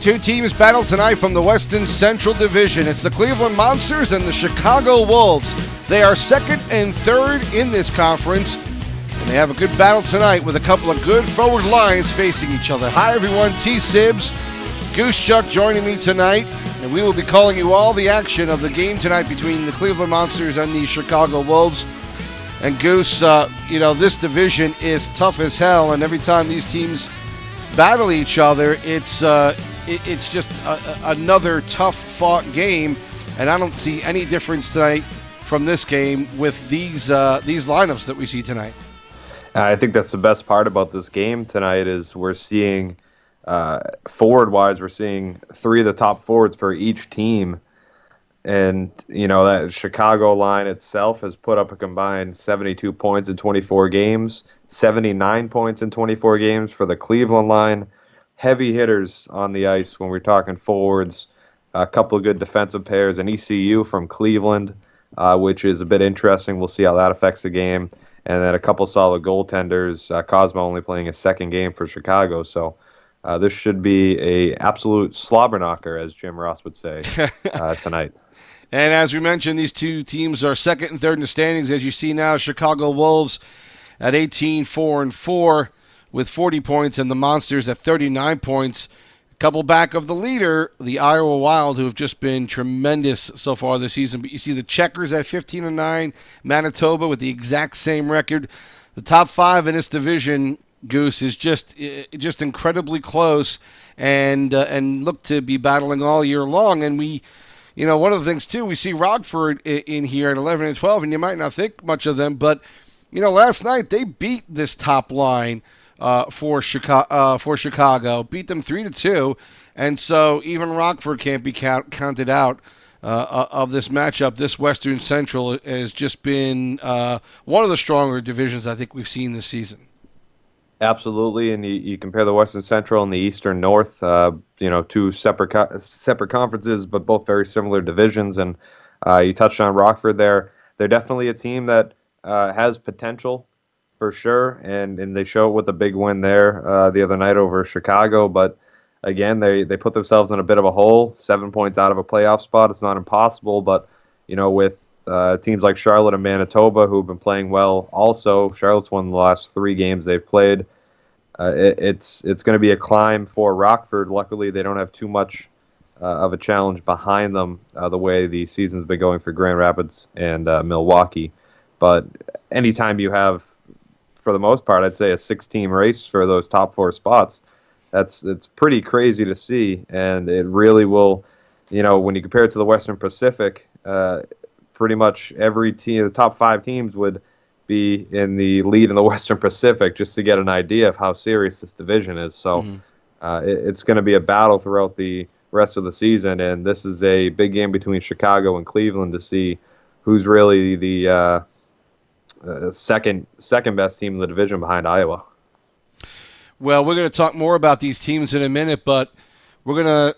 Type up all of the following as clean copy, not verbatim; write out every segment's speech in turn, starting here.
Two teams battle tonight from the Western Central Division. It's the Cleveland Monsters and the Chicago Wolves. They are second and third in this conference, and they have a good battle tonight with a couple of good forward lines facing each other. Hi, everyone. TSibs88 joining me tonight, and we will be calling you all the action of the game tonight between the Cleveland Monsters and the Chicago Wolves. And Goose, this division is tough as hell, and every time these teams battle each other, it's just another tough-fought game, and I don't see any difference tonight from this game with these lineups that we see tonight. I think that's the best part about this game tonight is we're seeing, forward-wise, we're seeing three of the top forwards for each team. And, that Chicago line itself has put up a combined 72 points in 24 games, 79 points in 24 games for the Cleveland line. Heavy hitters on the ice when we're talking forwards, a couple of good defensive pairs, an ECU from Cleveland, which is a bit interesting. We'll see how that affects the game. And then a couple solid goaltenders, Cosmo only playing a second game for Chicago. So this should be a absolute slobber knocker, as Jim Ross would say, tonight. And as we mentioned, these two teams are second and third in the standings. As you see now, Chicago Wolves at 18-4-4 with 40 points, and the Monsters at 39 points. A couple back of the leader, the Iowa Wild, who have just been tremendous so far this season. But you see the Checkers at 15-9, Manitoba with the exact same record. The top five in this division, Goose, is just incredibly close and look to be battling all year long. And we, one of the things too, we see Rockford in here at 11 and 12, and you might not think much of them, but last night they beat this top line for Chicago, beat them 3-2, and so even Rockford can't be counted out of this matchup. This Western Central has just been one of the stronger divisions I think we've seen this season. Absolutely, and you compare the Western Central and the Eastern North, two separate conferences, but both very similar divisions. And you touched on Rockford there. They're definitely a team that has potential for sure, and they show it with a big win there the other night over Chicago. But again, they put themselves in a bit of a hole, 7 points out of a playoff spot. It's not impossible, but with teams like Charlotte and Manitoba, who've been playing well also. Charlotte's won the last 3 games they've played. It's going to be a climb for Rockford. Luckily, they don't have too much of a challenge behind them the way the season's been going for Grand Rapids and Milwaukee. But anytime you have, for the most part, I'd say a 6-team race for those top 4 spots, it's pretty crazy to see. And it really will, when you compare it to the Western Pacific, pretty much every team, the top 5 teams would be in the lead in the Western Pacific, just to get an idea of how serious this division is. So it's going to be a battle throughout the rest of the season, and this is a big game between Chicago and Cleveland to see who's really the second best team in the division behind Iowa. Well, we're going to talk more about these teams in a minute, but we're going to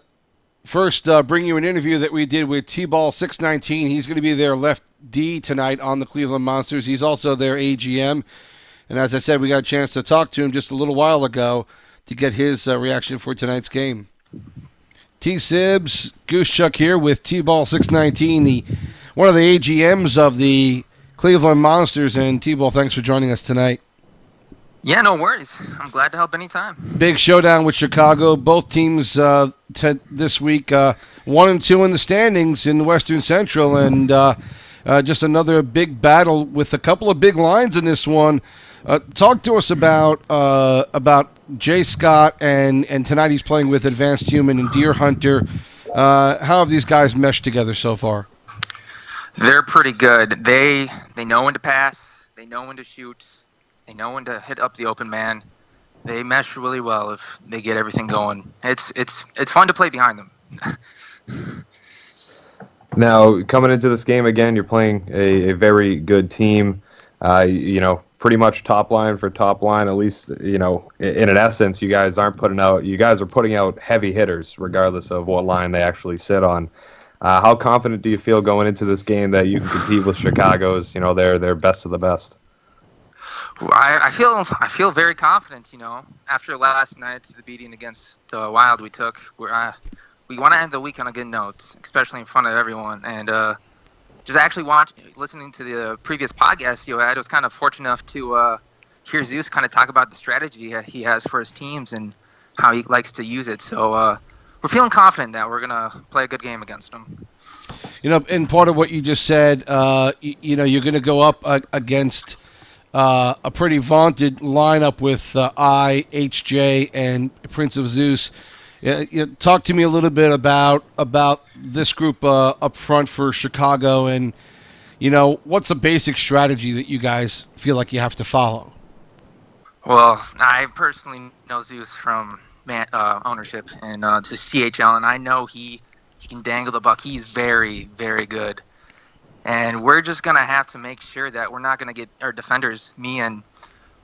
first bring you an interview that we did with TSibs88. He's going to be their left D tonight on the Cleveland Monsters. He's also their AGM. And as I said, we got a chance to talk to him just a little while ago to get his reaction for tonight's game. TSibs, Goosechuk here with TSibs88, one of the AGMs of the Cleveland Monsters. And T-Ball, thanks for joining us tonight. Yeah, no worries. I'm glad to help anytime. Big showdown with Chicago. Both teams this week 1-2 in the standings in the Western Central, and just another big battle with a couple of big lines in this one. Talk to us about Jay Scott and tonight he's playing with Advanced Human and Deer Hunter. How have these guys meshed together so far? They're pretty good. They know when to pass. They know when to shoot. They know when to hit up the open man. They mesh really well if they get everything going. It's fun to play behind them. Now, coming into this game again, you're playing a very good team. Pretty much top line for top line. At least, in an essence, you guys are putting out heavy hitters, regardless of what line they actually sit on. How confident do you feel going into this game that you can compete with Chicago's? They're best of the best. I feel very confident. After last night, the beating against the Wild we took, we want to end the week on a good note, especially in front of everyone. And just actually listening to the previous podcast you had, I was kind of fortunate enough to hear Zeus kind of talk about the strategy he has for his teams and how he likes to use it. So we're feeling confident that we're gonna play a good game against him. And part of what you just said, you're going to go up against a pretty vaunted lineup with HJ, and Prince of Zeus. Talk to me a little bit about this group up front for Chicago, and what's a basic strategy that you guys feel like you have to follow? Well, I personally know Zeus from ownership and to CHL, and I know he can dangle the buck. He's very, very good. And we're just going to have to make sure that we're not going to get our defenders, me and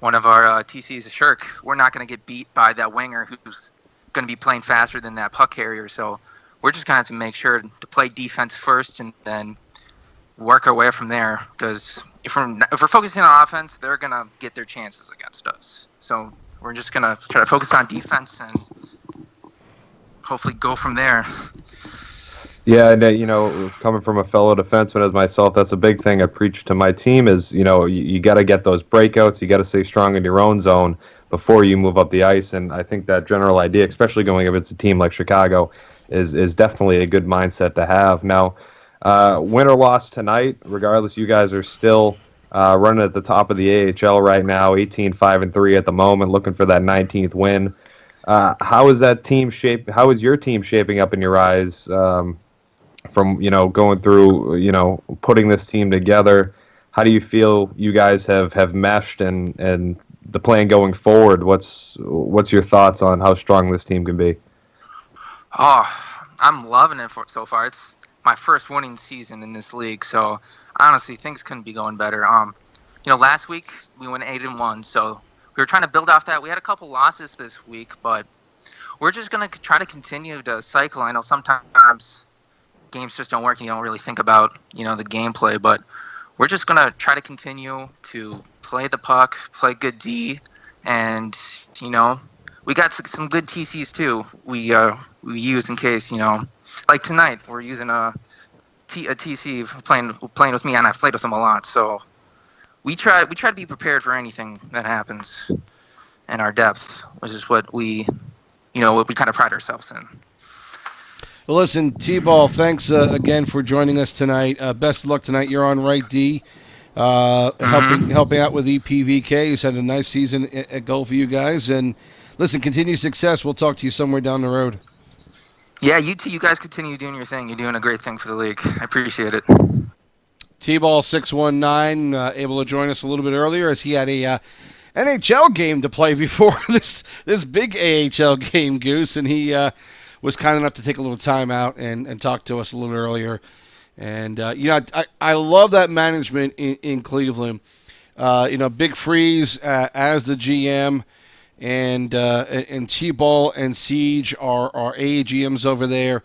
one of our TCs, Shirk, we're not going to get beat by that winger who's going to be playing faster than that puck carrier. So we're just going to have to make sure to play defense first and then work our way from there. Because if we're focusing on offense, they're going to get their chances against us. So we're just going to try to focus on defense and hopefully go from there. Yeah, and coming from a fellow defenseman as myself, that's a big thing I preach to my team is, you got to get those breakouts. You got to stay strong in your own zone before you move up the ice. And I think that general idea, especially going against a team like Chicago, is definitely a good mindset to have. Now, win or loss tonight, regardless, you guys are still running at the top of the AHL right now, 18-5-3 at the moment, looking for that 19th win. How is that team How is your team shaping up in your eyes? From going through putting this team together, how do you feel you guys have meshed and the plan going forward? What's your thoughts on how strong this team can be? Oh, I'm loving it so far. It's my first winning season in this league, so honestly things couldn't be going better. Last week we went 8-1, so we were trying to build off that. We had a couple losses this week, but we're just gonna try to continue to cycle. I know sometimes games just don't work and you don't really think about the gameplay, but we're just gonna try to continue to play the puck, play good D, and we got some good TCs too. We use in case like tonight we're using a TC playing with me, and I've played with him a lot, so we try to be prepared for anything that happens, and our depth, which is what we what we kind of pride ourselves in. Well, listen, T-Ball, thanks again for joining us tonight. Best of luck tonight. You're on right D, helping out with EPVK, who's had a nice season at goal for you guys. And listen, continued success. We'll talk to you somewhere down the road. Yeah, you guys continue doing your thing. You're doing a great thing for the league. I appreciate it. T-Ball 619 able to join us a little bit earlier as he had a NHL game to play before this big AHL game, Goose, and he was kind enough to take a little time out and talk to us a little earlier. And, I love that management in Cleveland. Big Freeze as the GM, and T-Ball and Siege are AGMs over there.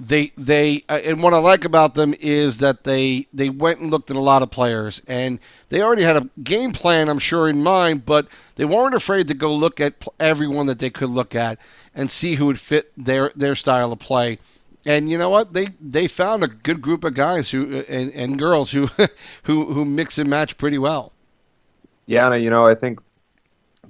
They and what I like about them is that they went and looked at a lot of players, and they already had a game plan, I'm sure, in mind, but they weren't afraid to go look at everyone that they could look at and see who would fit their style of play. And you know what? They found a good group of guys and girls who who mix and match pretty well. Yeah, and I think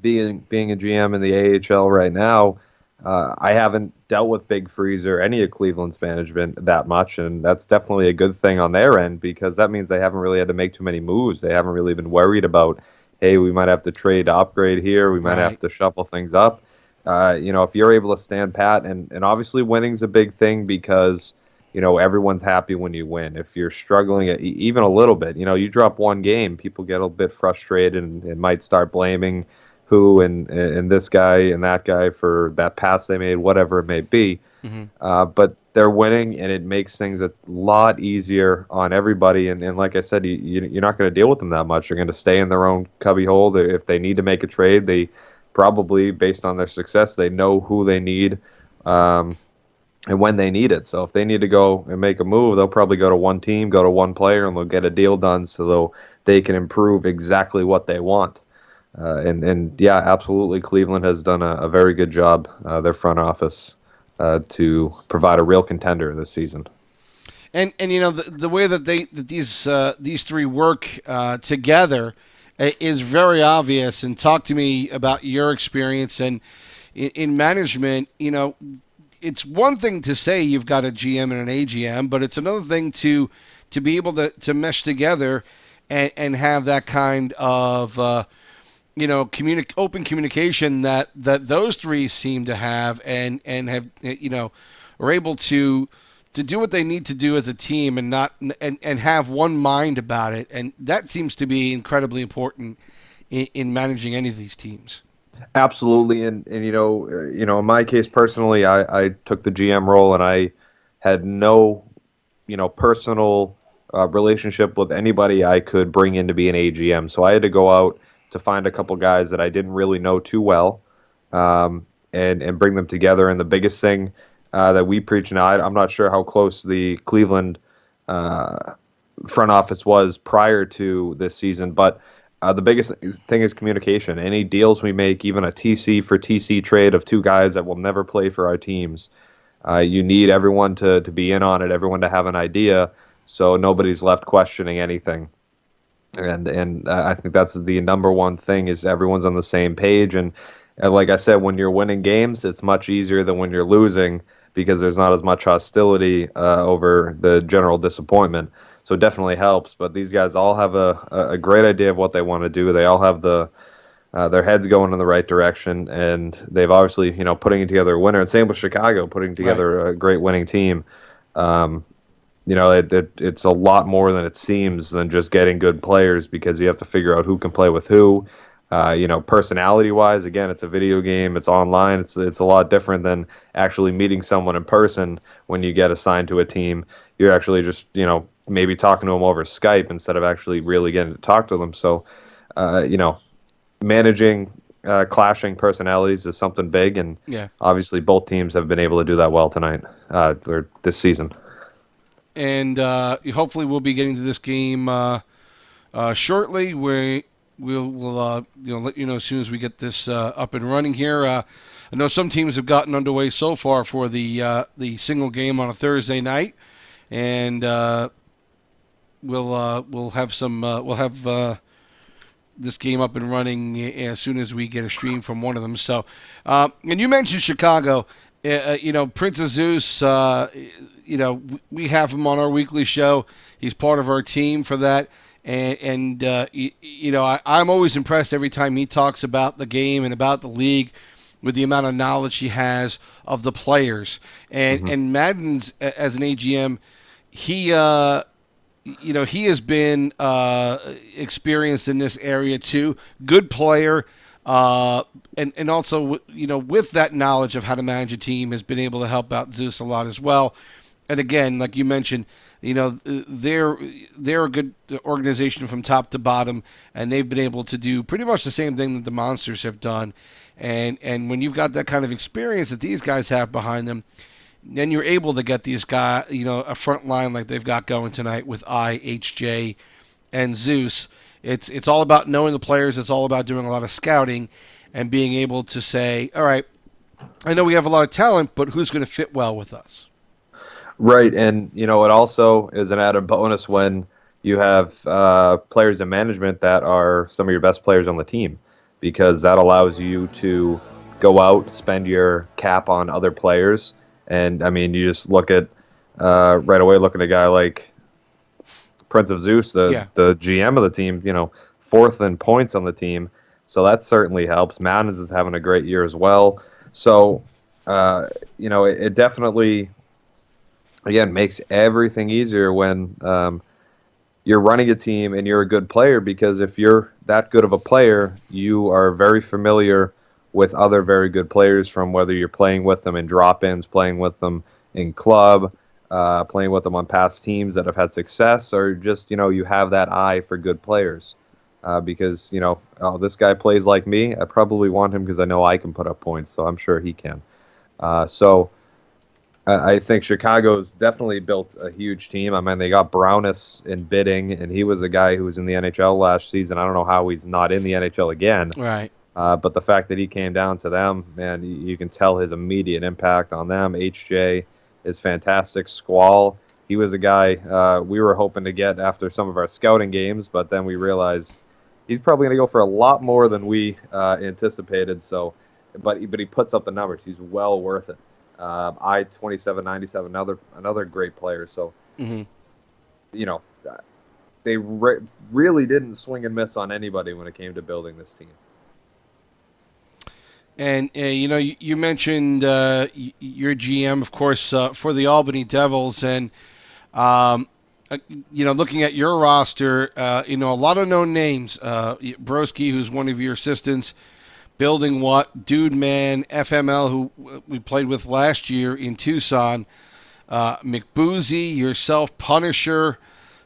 being a GM in the AHL right now, I haven't dealt with Big Freeze or any of Cleveland's management that much, and that's definitely a good thing on their end because that means they haven't really had to make too many moves. They haven't really been worried about, hey, we might have to trade to upgrade here, we might have to shuffle things up. If you're able to stand pat, and obviously winning's a big thing because, everyone's happy when you win. If you're struggling even a little bit, you drop one game, people get a bit frustrated and might start blaming who and this guy and that guy for that pass they made, whatever it may be. Mm-hmm. But they're winning, and it makes things a lot easier on everybody. And like I said, you're not going to deal with them that much. They're going to stay in their own cubby hole. If they need to make a trade, they probably, based on their success, they know who they need and when they need it. So if they need to go and make a move, they'll probably go to one team, go to one player, and they'll get a deal done. So they can improve exactly what they want. And yeah, absolutely, Cleveland has done a very good job, their front office, to provide a real contender this season. And the way that these three work together is very obvious. And talk to me about your experience and in management. It's one thing to say you've got a GM and an AGM, but it's another thing to be able to mesh together and have that kind of open communication that those three seem to have and have are able to do what they need to do as a team and not and have one mind about it, and that seems to be incredibly important in managing any of these teams. Absolutely, and in my case personally, I took the GM role and I had no personal relationship with anybody I could bring in to be an AGM, so I had to go out to find a couple guys that I didn't really know too well, and bring them together. And the biggest thing that we preach now, I'm not sure how close the Cleveland front office was prior to this season, but the biggest thing is communication. Any deals we make, even a TC for TC trade of two guys that will never play for our teams, you need everyone to be in on it, everyone to have an idea, so nobody's left questioning anything. And I think that's the number one thing, is everyone's on the same page. And like I said, when you're winning games, it's much easier than when you're losing, because there's not as much hostility over the general disappointment. So it definitely helps. But these guys all have a great idea of what they want to do. They all have their heads going in the right direction, and they've obviously putting together a winner. And same with Chicago, putting together a great winning team. It's a lot more than it seems than just getting good players, because you have to figure out who can play with who. Personality-wise, again, it's a video game. It's online. It's a lot different than actually meeting someone in person. When you get assigned to a team, you're actually just maybe talking to them over Skype instead of actually really getting to talk to them. So, managing clashing personalities is something big, and obviously both teams have been able to do that well tonight or this season. And hopefully we'll be getting to this game shortly. We'll let you know as soon as we get this up and running here. I know some teams have gotten underway so far for the single game on a Thursday night, and we'll have this game up and running as soon as we get a stream from one of them. So, and you mentioned Chicago. Prince of Zeus. We have him on our weekly show. He's part of our team for that. And I'm always impressed every time he talks about the game and about the league with the amount of knowledge he has of the players. And Madden's, as an AGM, he has been experienced in this area too. Good player. And also, with that knowledge of how to manage a team, has been able to help out Zeus a lot as well. And again, like you mentioned, they're a good organization from top to bottom, and they've been able to do pretty much the same thing that the Monsters have done. And when you've got that kind of experience that these guys have behind them, then you're able to get these guys, a front line like they've got going tonight with HJ, and Zeus. It's all about knowing the players. It's all about doing a lot of scouting and being able to say, all right, I know we have a lot of talent, but who's going to fit well with us? Right, and it also is an added bonus when you have players in management that are some of your best players on the team, because that allows you to go out, spend your cap on other players. And I mean, you just look at right away, look at a guy like Prince of Zeus, the GM of the team, fourth in points on the team. So that certainly helps. Madness is having a great year as well. So, it definitely, again, makes everything easier when you're running a team and you're a good player, because if you're that good of a player, you are very familiar with other very good players, from whether you're playing with them in drop-ins, playing with them in club, playing with them on past teams that have had success, or just, you have that eye for good players. Because, this guy plays like me, I probably want him because I know I can put up points, so I'm sure he can. So I think Chicago's definitely built a huge team. I mean, they got Brownis in bidding, and he was a guy who was in the NHL last season. I don't know how he's not in the NHL again. Right. But the fact that he came down to them, man, you can tell his immediate impact on them. HJ is fantastic. Squall, he was a guy we were hoping to get after some of our scouting games, but then we realized he's probably going to go for a lot more than we anticipated. So, but he puts up the numbers. He's well worth it. I-2797, another great player. So, you know, they really didn't swing and miss on anybody when it came to building this team. And, you know, you mentioned your GM, of course, for the Albany Devils. And, you know, looking at your roster, you know, a lot of known names. Broski, who's one of your assistants, Building What, Dude Man, FML, who we played with last year in Tucson, McBoozy, yourself, Punisher,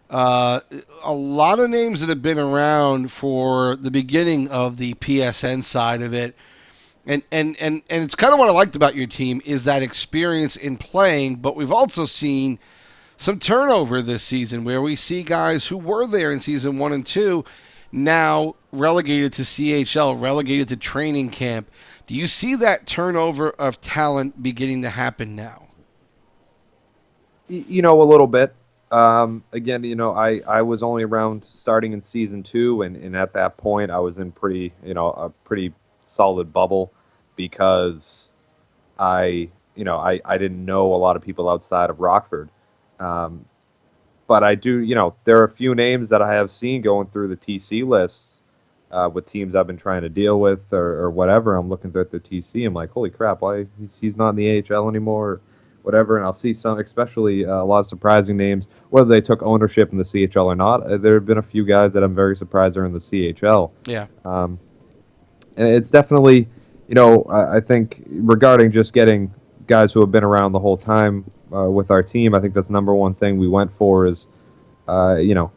a lot of names that have been around for the beginning of the PSN side of it. And it's kind of what I liked about your team is that experience in playing, but we've also seen some turnover this season where we see guys who were there in season 1 and 2 now relegated to CHL, relegated to training camp. Do you see that turnover of talent beginning to happen now? You know, a little bit. Again, you know, I was only around starting in season 2, and at that point I was in a pretty solid bubble because I didn't know a lot of people outside of Rockford. But I do, you know, there are a few names that I have seen going through the TC lists with teams I've been trying to deal with or whatever. I'm looking at the TC. I'm like, holy crap, why he's not in the AHL anymore or whatever. And I'll see some, especially a lot of surprising names, whether they took ownership in the CHL or not. There have been a few guys that I'm very surprised are in the CHL. Yeah. And it's definitely, you know, I think regarding just getting guys who have been around the whole time with our team, I think that's number one thing we went for is, you know,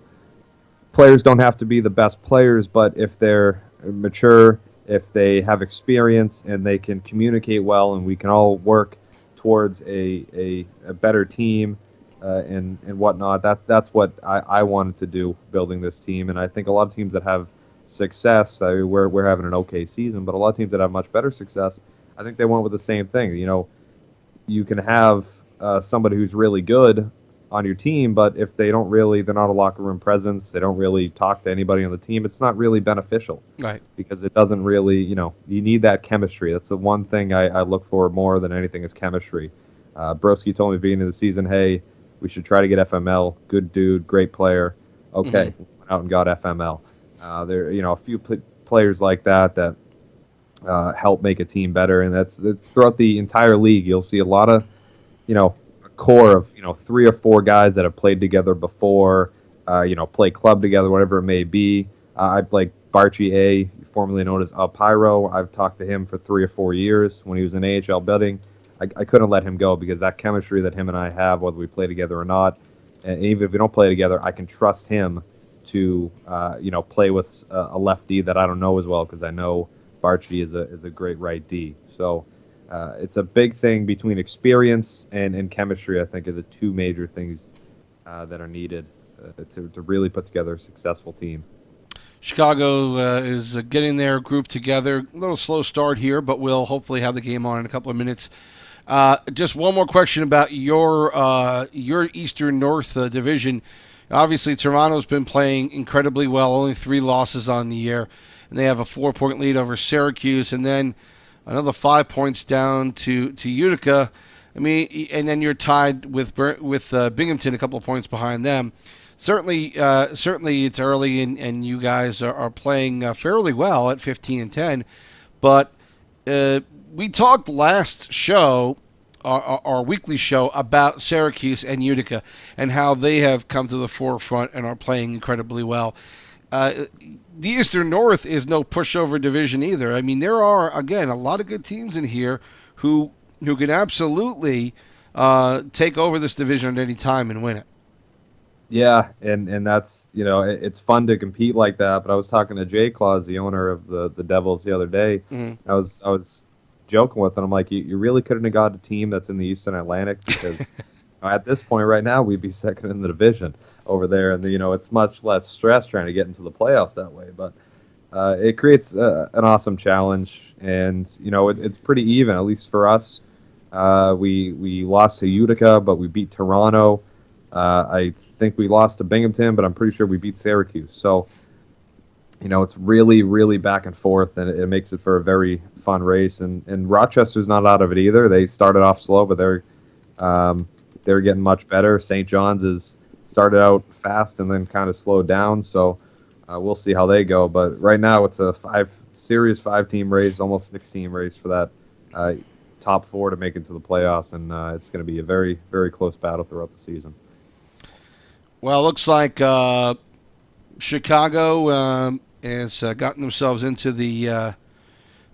players don't have to be the best players, but if they're mature, if they have experience and they can communicate well and we can all work towards a better team and whatnot, that's what I wanted to do building this team. And I think a lot of teams that have success, we're having an okay season, but a lot of teams that have much better success, I think they went with the same thing. You know, you can have somebody who's really good on your team, but if they're not a locker room presence, they don't really talk to anybody on the team, it's not really beneficial. Right. Because it doesn't really, you know, you need that chemistry. That's the one thing I look for more than anything is chemistry. Broski told me at the beginning of the season, hey, we should try to get FML. Good dude, great player. Okay, we went out and got FML. There, you know, a few players like that help make a team better, and that's throughout the entire league. You'll see a lot of, you know, a core of, you know, 3 or 4 guys that have played together before, you know, play club together, whatever it may be. I like Barchi A, formerly known as Pyro. I've talked to him for 3 or 4 years when he was in AHL bidding. I couldn't let him go because that chemistry that him and I have, whether we play together or not, and even if we don't play together, I can trust him to you know, play with a lefty that I don't know as well because I know Barchi is a great right D. So it's a big thing between experience and chemistry. I think are the 2 major things that are needed to really put together a successful team. Chicago is getting their group together. A little slow start here, but we'll hopefully have the game on in a couple of minutes. Just one more question about your Eastern North division. Obviously, Toronto's been playing incredibly well, only 3 losses on the year, and they have a 4-point lead over Syracuse, and then another 5 points down to Utica. I mean, and then you're tied with Binghamton, a couple of points behind them. Certainly, it's early, and you guys are playing fairly well at 15-10. But we talked last show, our weekly show, about Syracuse and Utica and how they have come to the forefront and are playing incredibly well. The Eastern North is no pushover division either. I mean, there are, again, a lot of good teams in here who can absolutely take over this division at any time and win it. Yeah, and that's, you know, it's fun to compete like that. But I was talking to Jay Claus, the owner of the Devils, the other day. Mm-hmm. I was joking with them. I'm like, you really couldn't have got a team that's in the Eastern Atlantic, because at this point right now we'd be second in the division over there, and it's much less stress trying to get into the playoffs that way. But it creates an awesome challenge, and it's pretty even, at least for us. We lost to Utica, but we beat Toronto. I think we lost to Binghamton, but I'm pretty sure we beat Syracuse. So, it's really, really back and forth, and it makes it for a very fun race. And Rochester's not out of it either. They started off slow, but they're getting much better. St. John's is started out fast and then kind of slowed down. So we'll see how they go. But right now it's a serious 5-team race, almost 6-team race for that top 4 to make it to the playoffs, and it's going to be a very, very close battle throughout the season. Well, it looks like Chicago has gotten themselves into the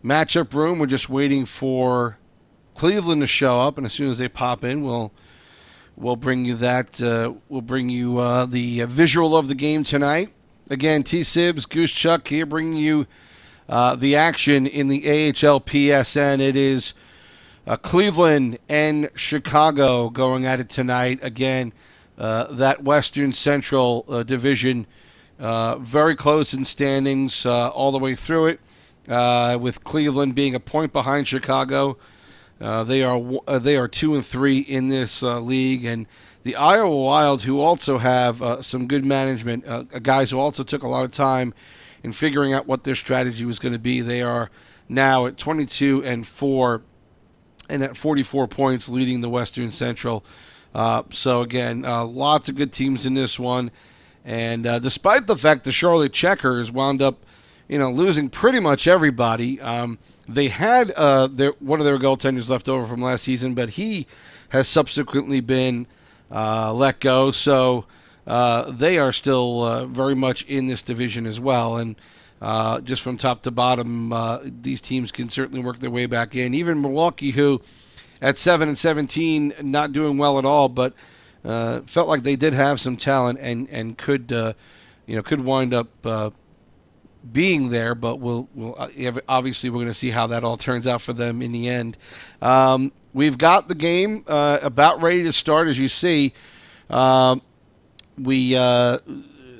matchup room. We're just waiting for Cleveland to show up, and as soon as they pop in, we'll bring you that. We'll bring you the visual of the game tonight. Again, TSibs, Goosechuk here, bringing you the action in the AHL PSN. It is Cleveland and Chicago going at it tonight. Again, that Western Central Division, very close in standings all the way through it, with Cleveland being a point behind Chicago. They are 2-3 in this league, and the Iowa Wild, who also have some good management, guys who also took a lot of time in figuring out what their strategy was going to be. They are now at 22-4 and at 44 points, leading the Western Central. So again, lots of good teams in this one, and despite the fact the Charlotte Checkers wound up, losing pretty much everybody. They had one of their goaltenders left over from last season, but he has subsequently been let go. So they are still very much in this division as well. And just from top to bottom, these teams can certainly work their way back in. Even Milwaukee, who at 7-17, not doing well at all, but felt like they did have some talent and could wind up being there, but we'll obviously we're going to see how that all turns out for them in the end. We've got the game about ready to start, as you see. We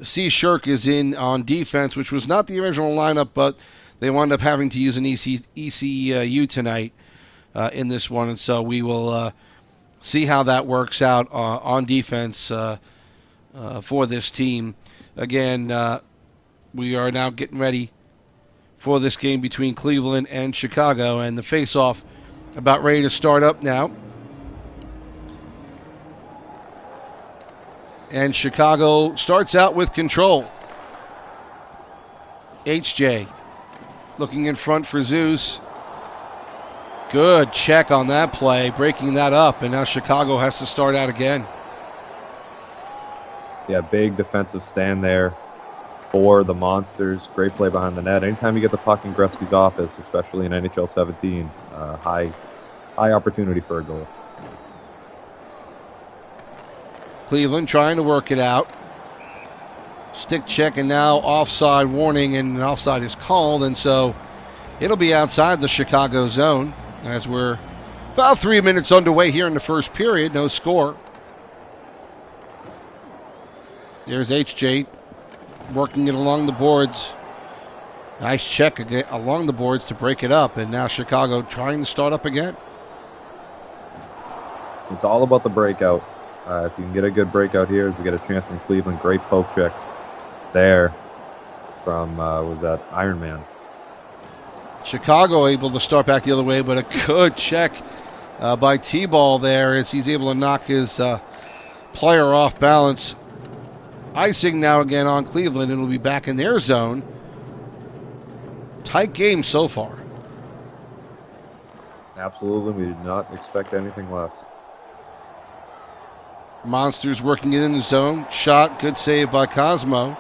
see Shirk is in on defense, which was not the original lineup, but they wound up having to use an ECU tonight in this one, and so we will see how that works out on defense for this team. Again, we are now getting ready for this game between Cleveland and Chicago, and the face-off about ready to start up now. And Chicago starts out with control. HJ looking in front for Zeus. Good check on that play, breaking that up, and now Chicago has to start out again. Yeah, big defensive stand there for the Monsters. Great play behind the net. Anytime you get the puck in Gretzky's office, especially in NHL 17, high opportunity for a goal. Cleveland trying to work it out. Stick check, and now offside warning, and an offside is called, and so it'll be outside the Chicago zone as we're about 3 minutes underway here in the first period. No score. There's HJ working it along the boards. Nice check again along the boards to break it up, and now Chicago trying to start up again. It's all about the breakout. If you can get a good breakout here, we get a chance from Cleveland. Great poke check there from, was that Iron Man? Chicago able to start back the other way, but a good check by T-Ball there as he's able to knock his player off balance. Icing now again on Cleveland. It'll be back in their zone. Tight game so far. Absolutely. We did not expect anything less. Monsters working it in the zone. Shot. Good save by Cosmo.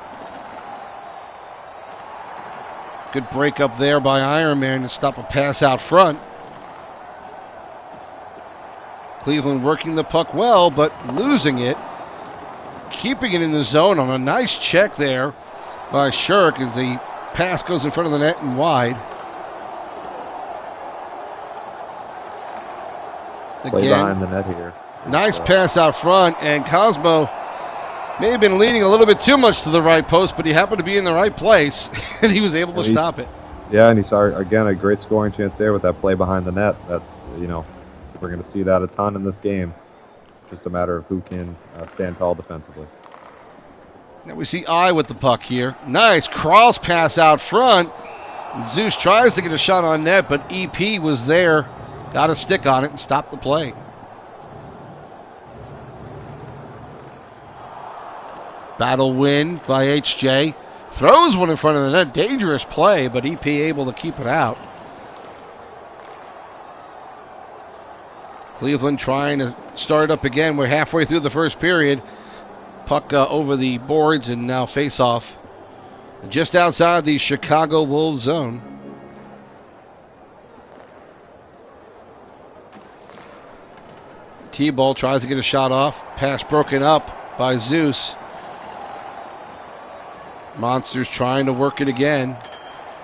Good break up there by Iron Man to stop a pass out front. Cleveland working the puck well, but losing it. Keeping it in the zone on a nice check there by Shirk as the pass goes in front of the net and wide. Play Again, behind the net here. nice pass out front, and Cosmo may have been leaning a little bit too much to the right post, but he happened to be in the right place, and he was able to stop it. Yeah, and he saw, again, a great scoring chance there with that play behind the net. That's, you know, we're going to see that a ton in this game. Just a matter of who can stand tall defensively. Now we see I with the puck here. Nice cross pass out front. Zeus tries to get a shot on net, but EP was there, got a stick on it, and stopped the play. Battle win by HJ. Throws one in front of the net. Dangerous play, but EP able to keep it out. Cleveland trying to start up again. We're halfway through the first period. Puck over the boards and now face off just outside the Chicago Wolves zone. T-ball tries to get a shot off. Pass broken up by Zeus. Monsters trying to work it again.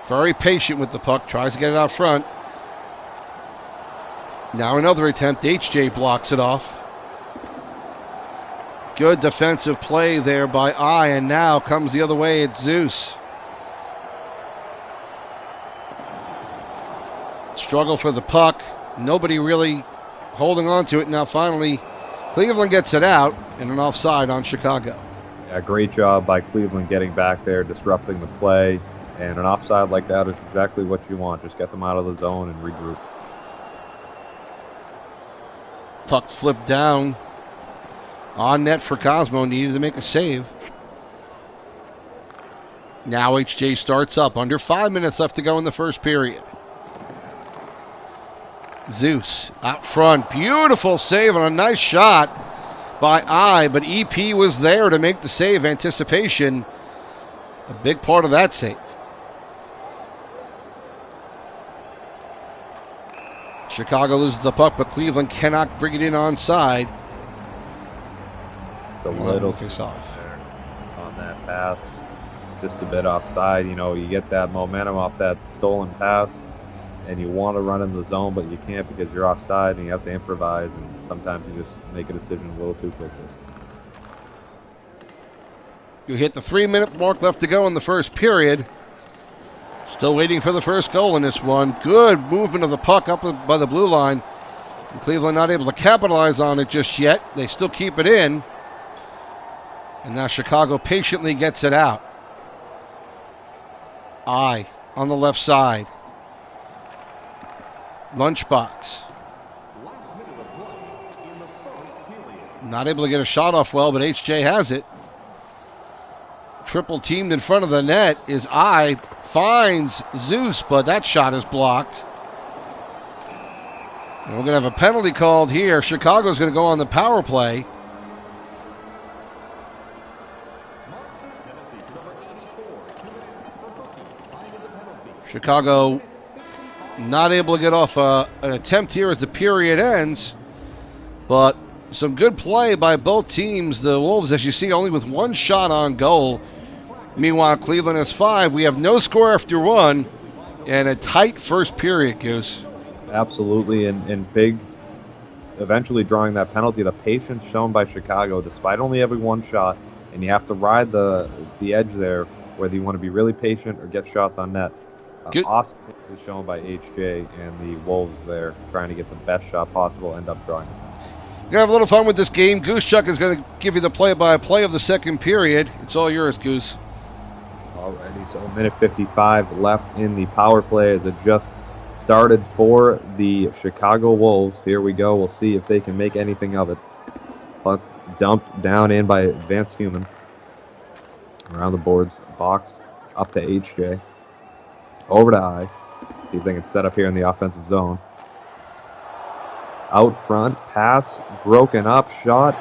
Very patient with the puck. Tries to get it out front. Now another attempt. HJ blocks it off. Good defensive play there by I, and now comes the other way. It's Zeus. Struggle for the puck. Nobody really holding on to it. Now finally, Cleveland gets it out and an offside on Chicago. Yeah, great job by Cleveland getting back there, disrupting the play. And an offside like that is exactly what you want. Just get them out of the zone and regroup. Puck flipped down. On net for Cosmo, needed to make a save. Now HJ starts up. Under 5 minutes left to go in the first period. Zeus out front. Beautiful save on a nice shot by I, but EP was there to make the save. Anticipation, a big part of that save. Chicago loses the puck, but Cleveland cannot bring it in onside. A little face off there on that pass, just a bit offside. You know, you get that momentum off that stolen pass, and you want to run in the zone, but you can't because you're offside, and you have to improvise. And sometimes you just make a decision a little too quickly. You hit the 3-minute mark left to go in the first period. Still waiting for the first goal in this one. Good movement of the puck up by the blue line. And Cleveland not able to capitalize on it just yet. They still keep it in. And now Chicago patiently gets it out. I on the left side. Lunchbox. Not able to get a shot off well, but HJ has it. Triple teamed in front of the net is I. Finds Zeus, but that shot is blocked. And we're going to have a penalty called here. Chicago's going to go on the power play. Chicago not able to get off an attempt here as the period ends. But some good play by both teams. The Wolves, as you see, only with one shot on goal. Meanwhile, Cleveland has 5. We have no score after 1 and a tight first period, Goose. Absolutely, and big, eventually drawing that penalty. The patience shown by Chicago, despite only having one shot, and you have to ride the edge there, whether you want to be really patient or get shots on net. Awesome is shown by HJ and the Wolves there, trying to get the best shot possible, end up drawing it. We're going to have a little fun with this game. Goosechuk is going to give you the play-by-play of the second period. It's all yours, Goose. Alrighty, so a minute 55 left in the power play as it just started for the Chicago Wolves. Here we go. We'll see if they can make anything of it. Puck dumped down in by Advanced Human. Around the boards. Box up to HJ. Over to I. See if they can set up here in the offensive zone. Out front. Pass. Broken up. Shot.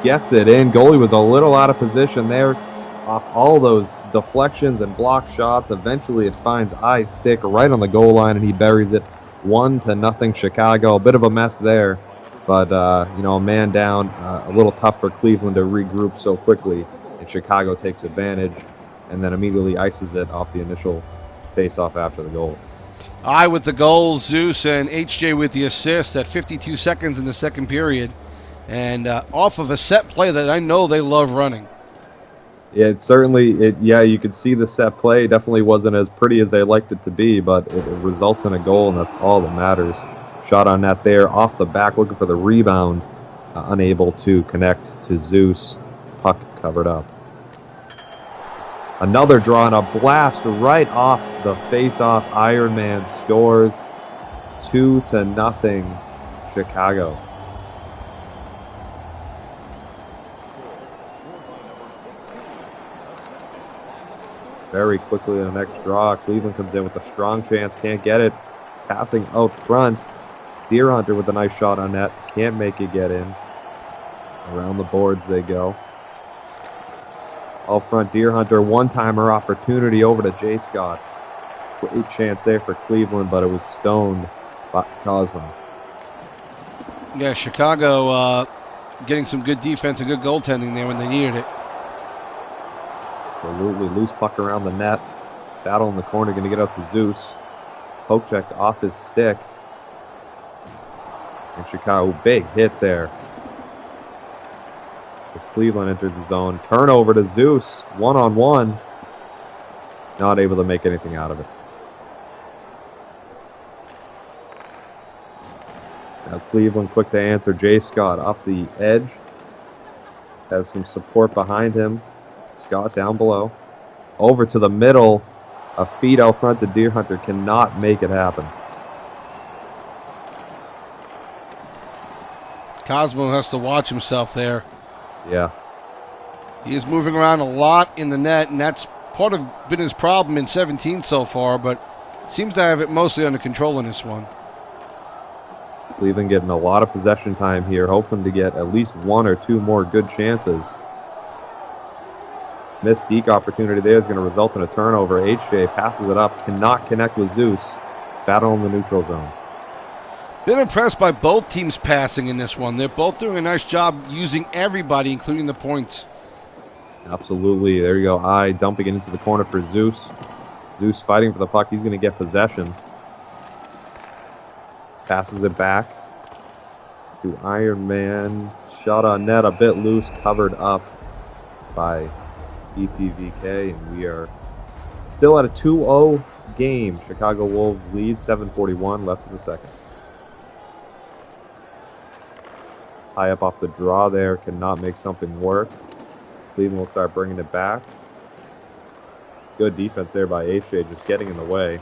Gets it in. Goalie was a little out of position there. Off all those deflections and block shots, eventually it finds I's stick right on the goal line, and he buries it 1-0 Chicago. A bit of a mess there, but you know, a man down. A little tough for Cleveland to regroup so quickly, and Chicago takes advantage, and then immediately ices it off the initial face-off after the goal. I with the goal, Zeus and HJ with the assist at 52 seconds in the second period. And off of a set play that I know they love running. Yeah, it certainly, yeah, you could see the set play. Definitely wasn't as pretty as they liked it to be, but it results in a goal, and that's all that matters. Shot on net there, off the back, looking for the rebound. Unable to connect to Zeus. Puck covered up. Another draw and a blast right off the face-off. Iron Man scores 2-0 Chicago. Very quickly in the next draw, Cleveland comes in with a strong chance, can't get it. Passing out front. Deer Hunter with a nice shot on net, can't make it get in. Around the boards they go. Out front, Deer Hunter, one-timer opportunity over to J. Scott. Great chance there for Cleveland, but it was stoned by Cosmo. Yeah, Chicago getting some good defense and good goaltending there when they needed it. Absolutely. Loose puck around the net. Battle in the corner, going to get out to Zeus. Poke check off his stick. And Chicago, big hit there. As Cleveland enters the zone. Turnover to Zeus. One-on-one. Not able to make anything out of it. Now Cleveland quick to answer. J. Scott off the edge. Has some support behind him. Scott down below. Over to the middle. A feed out front to Deer Hunter. Cannot make it happen. Cosmo has to watch himself there. Yeah. He is moving around a lot in the net, and that's been his problem in 17 so far, but seems to have it mostly under control in this one. Cleveland getting a lot of possession time here, hoping to get at least one or two more good chances. Missed deke opportunity there is going to result in a turnover. HJ passes it up, cannot connect with Zeus. Battle in the neutral zone. Been impressed by both teams passing in this one. They're both doing a nice job using everybody, including the points. Absolutely. There you go. Dumping it into the corner for Zeus. Zeus fighting for the puck. He's going to get possession. Passes it back to Iron Man. Shot on net, a bit loose, covered up by EPVK, and we are still at a 2-0 game. Chicago Wolves lead, 7:41 left in the second. High up off the draw there, cannot make something work. Cleveland will start bringing it back. Good defense there by HJ, just getting in the way.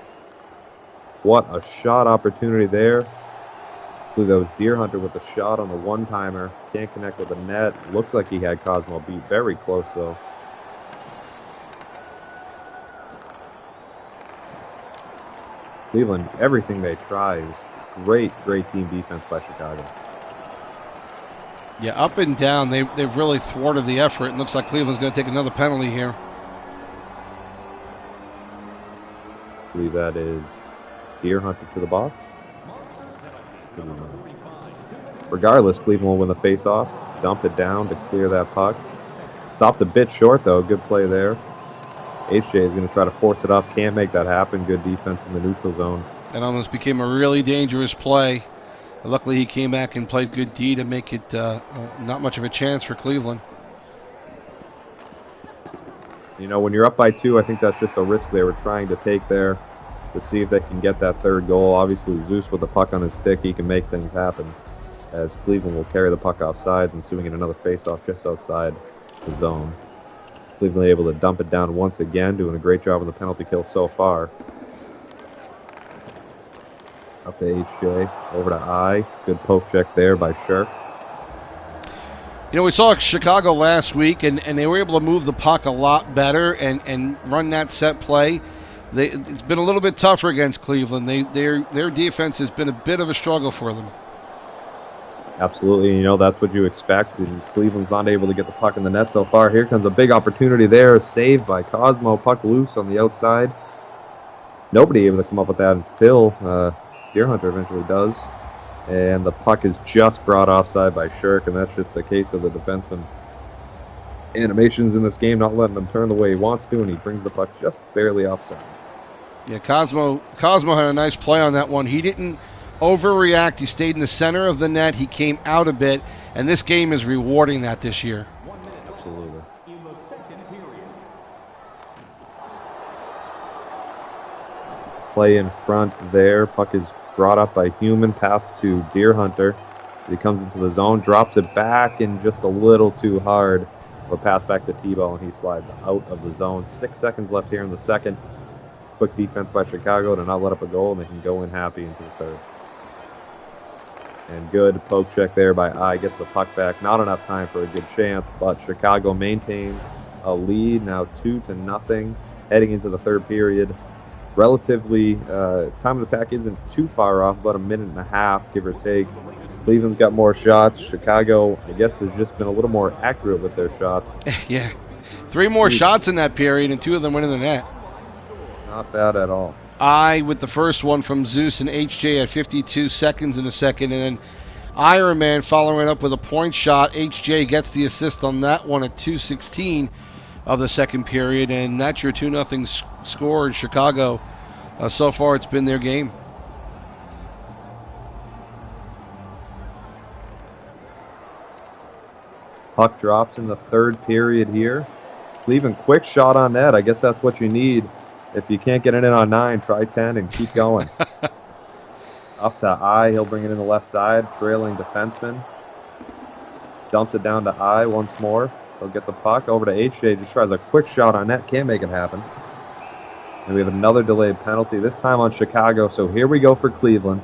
What a shot opportunity there. I believe that was Deer Hunter with a shot on the one-timer. Can't connect with the net. Looks like he had Cosmo beat. Very close, though. Cleveland, everything they try is great team defense by Chicago. Yeah, up and down, they've really thwarted the effort. It looks like Cleveland's going to take another penalty here. I believe that is Deer Hunter to the box. Regardless, Cleveland will win the face-off. Dump it down to clear that puck. Stopped a bit short, though. Good play there. HJ is going to try to force it up. Can't make that happen. Good defense in the neutral zone. That almost became a really dangerous play. Luckily, he came back and played good D to make it not much of a chance for Cleveland. You know, when you're up by 2, I think that's just a risk they were trying to take there to see if they can get that third goal. Obviously, Zeus with the puck on his stick, he can make things happen, as Cleveland will carry the puck offside and swing in another faceoff just outside the zone. Cleveland able to dump it down once again, doing a great job on the penalty kill so far. Up to HJ, over to I. Good poke check there by Shirk. You know, we saw Chicago last week, and they were able to move the puck a lot better and run that set play. It's been a little bit tougher against Cleveland. Their defense has been a bit of a struggle for them. Absolutely, you know, that's what you expect, and Cleveland's not able to get the puck in the net so far. Here comes a big opportunity there, saved by Cosmo, puck loose on the outside. Nobody able to come up with that until Deer Hunter eventually does. And the puck is just brought offside by Shirk, and that's just a case of the defenseman animations in this game, not letting him turn the way he wants to, and he brings the puck just barely offside. Yeah, Cosmo had a nice play on that one. He didn't overreact. He stayed in the center of the net. He came out a bit, and this game is rewarding that this year. Absolutely. Play in front there. Puck is brought up by Human. Pass to Deer Hunter. He comes into the zone, drops it back, and just a little too hard. A pass back to T-Ball, and he slides out of the zone. 6 seconds left here in the second. Quick defense by Chicago to not let up a goal, and they can go in happy into the third. And good poke check there by I. Gets the puck back. Not enough time for a good chance, but Chicago maintains a lead. Now 2-0 heading into the third period. Relatively, time of attack isn't too far off, about a minute and a half, give or take. Cleveland's got more shots. Chicago, I guess, has just been a little more accurate with their shots. Yeah. 3 more shots in that period, and 2 of them went in the net. Not bad at all. I with the first one from Zeus and HJ at 52 seconds in the second, and then Iron Man following up with a point shot. HJ gets the assist on that one at 2:16 of the second period, and that's your 2-0 score in Chicago. So far, it's been their game. Puck drops in the third period here. Cleveland, quick shot on net. I guess that's what you need. If you can't get it in on 9, try 10 and keep going. Up to I. He'll bring it in the left side. Trailing defenseman. Dumps it down to I once more. He'll get the puck over to HJ. Just tries a quick shot on net. Can't make it happen. And we have another delayed penalty, this time on Chicago. So here we go for Cleveland.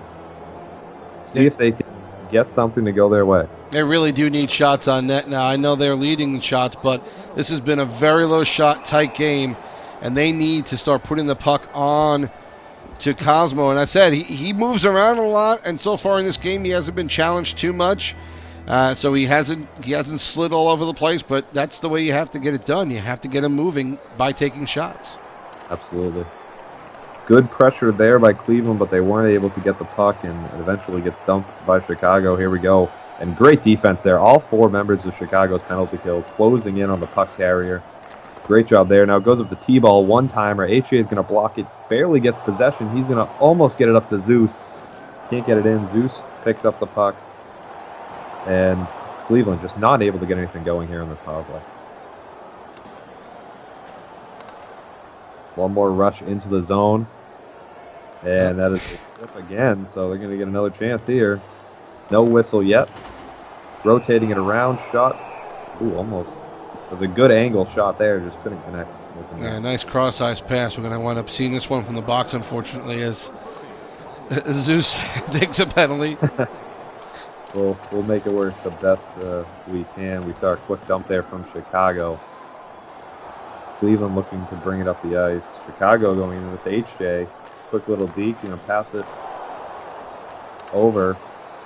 See if they can get something to go their way. They really do need shots on net now. I know they're leading in shots, but this has been a very low shot, tight game, and they need to start putting the puck on to Cosmo. And I said, he moves around a lot, and so far in this game he hasn't been challenged too much. So he hasn't slid all over the place, but that's the way you have to get it done. You have to get him moving by taking shots. Absolutely. Good pressure there by Cleveland, but they weren't able to get the puck, and it eventually gets dumped by Chicago. Here we go. And great defense there. All 4 members of Chicago's penalty kill closing in on the puck carrier. Great job there. Now it goes up to T-Ball, one-timer. HA is going to block it. Barely gets possession. He's going to almost get it up to Zeus. Can't get it in. Zeus picks up the puck. And Cleveland just not able to get anything going here on the power play. One more rush into the zone. And that is a slip again, so they're going to get another chance here. No whistle yet. Rotating it around, shot. Ooh, almost. It was a good angle shot there, just couldn't connect. Yeah, nice cross-ice pass. We're going to wind up seeing this one from the box, unfortunately, as Zeus takes a penalty. We'll make it work the best we can. We saw a quick dump there from Chicago. Cleveland looking to bring it up the ice. Chicago going in with HJ. Quick little deke, pass it over.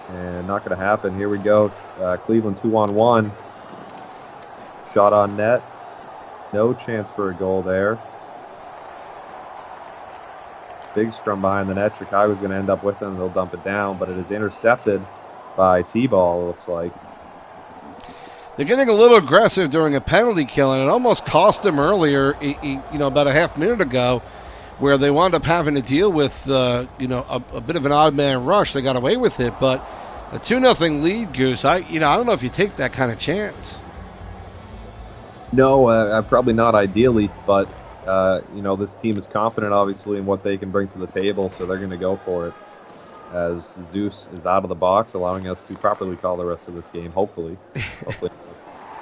And not going to happen. Here we go. Cleveland 2-on-1. Shot on net. No chance for a goal there. Big scrum behind the net. Chicago's going to end up with them. They'll dump it down, but it is intercepted by T-Ball, it looks like. They're getting a little aggressive during a penalty kill, and it almost cost them earlier, about a half minute ago, where they wound up having to deal with, a bit of an odd man rush. They got away with it, but a 2-0 lead, Goose. I don't know if you take that kind of chance. No, probably not ideally, but this team is confident, obviously, in what they can bring to the table, so they're going to go for it. As Zeus is out of the box, allowing us to properly call the rest of this game, hopefully.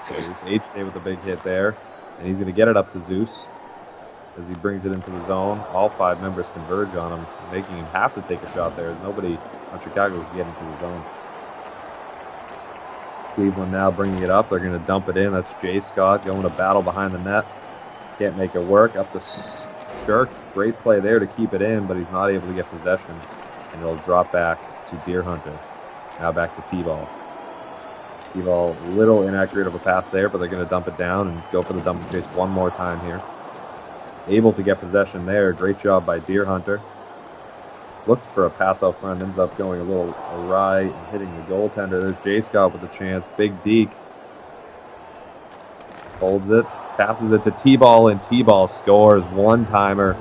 HJ with a big hit there, and he's going to get it up to Zeus as he brings it into the zone. All 5 members converge on him, making him have to take a shot there, as nobody on Chicago can get into the zone. Cleveland now bringing it up. They're going to dump it in. That's Jay Scott going to battle behind the net. Can't make it work. Up to Shirk. Great play there to keep it in, but he's not able to get possession. And it'll drop back to Deer Hunter. Now back to T-Ball. T-Ball, a little inaccurate of a pass there, but they're going to dump it down and go for the dump and chase one more time here. Able to get possession there. Great job by Deer Hunter. Looked for a pass out front, ends up going a little awry and hitting the goaltender. There's Jay Scott with a chance. Big deke. Holds it. Passes it to T-Ball, and T-Ball scores. One-timer.